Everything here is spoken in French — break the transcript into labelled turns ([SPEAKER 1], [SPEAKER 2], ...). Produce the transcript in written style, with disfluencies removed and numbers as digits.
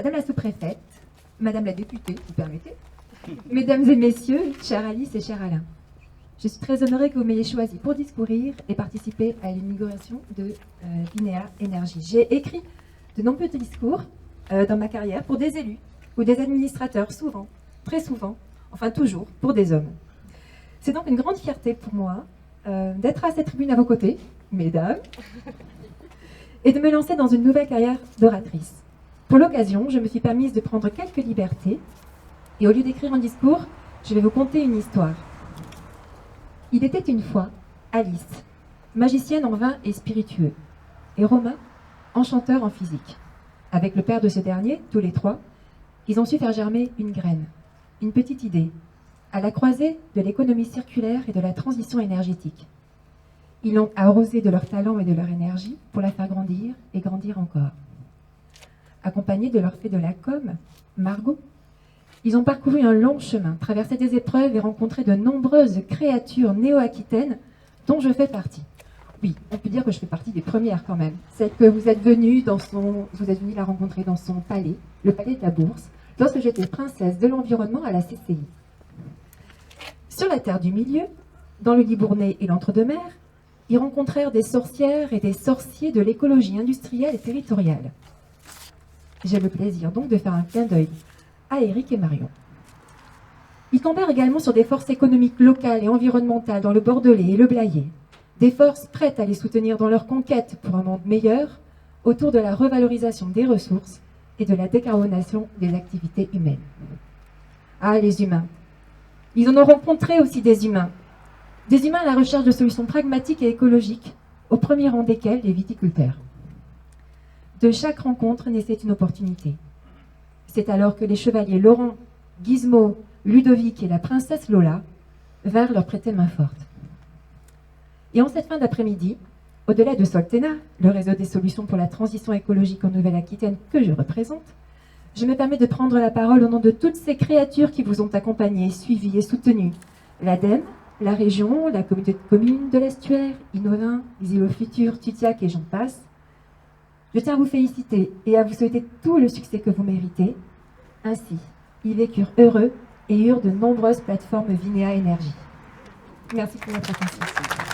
[SPEAKER 1] Madame la sous-préfète, Madame la députée, vous permettez, Mesdames et Messieurs, chère Alice et cher Alain, je suis très honorée que vous m'ayez choisi pour discourir et participer à l'inauguration de Vinea Énergie. J'ai écrit de nombreux discours dans ma carrière pour des élus ou des administrateurs, souvent, très souvent, enfin toujours, pour des hommes. C'est donc une grande fierté pour moi d'être à cette tribune à vos côtés, mesdames, et de me lancer dans une nouvelle carrière d'oratrice. Pour l'occasion, je me suis permise de prendre quelques libertés, et au lieu d'écrire un discours, je vais vous conter une histoire. Il était une fois Alice, magicienne en vin et spiritueux, et Romain, enchanteur en physique. Avec le père de ce dernier, tous les trois, ils ont su faire germer une graine, une petite idée, à la croisée de l'économie circulaire et de la transition énergétique. Ils l'ont arrosée de leur talent et de leur énergie pour la faire grandir et grandir encore. Accompagnés de leur fée de la com, Margot, ils ont parcouru un long chemin, traversé des épreuves et rencontré de nombreuses créatures néo-aquitaines dont je fais partie. Oui, on peut dire que je fais partie des premières quand même. Celle que vous êtes venue la rencontrer dans son palais, le palais de la Bourse, lorsque j'étais princesse de l'environnement à la CCI. Sur la terre du milieu, dans le Libournais et l'Entre-deux-Mers, ils rencontrèrent des sorcières et des sorciers de l'écologie industrielle et territoriale. J'ai le plaisir donc de faire un clin d'œil à Éric et Marion. Ils tombèrent également sur des forces économiques locales et environnementales dans le Bordelais et le Blayais, des forces prêtes à les soutenir dans leur conquête pour un monde meilleur autour de la revalorisation des ressources et de la décarbonation des activités humaines. Ah, les humains. Ils en ont rencontré aussi des humains à la recherche de solutions pragmatiques et écologiques, au premier rang desquels les viticulteurs. De chaque rencontre naissait une opportunité. C'est alors que les chevaliers Laurent, Gizmo, Ludovic et la princesse Lola vinrent leur prêter main forte. Et en cette fin d'après-midi, au-delà de Soltena, le réseau des solutions pour la transition écologique en Nouvelle-Aquitaine que je représente, je me permets de prendre la parole au nom de toutes ces créatures qui vous ont accompagné, suivi et soutenu. L'ADEME, la région, la communauté de communes de l'Estuaire, Innovin, les îlots futurs, Tutiac et j'en passe. Je tiens à vous féliciter et à vous souhaiter tout le succès que vous méritez. Ainsi, ils vécurent heureux et eurent de nombreuses plateformes Vinea Énergie. Merci pour votre attention.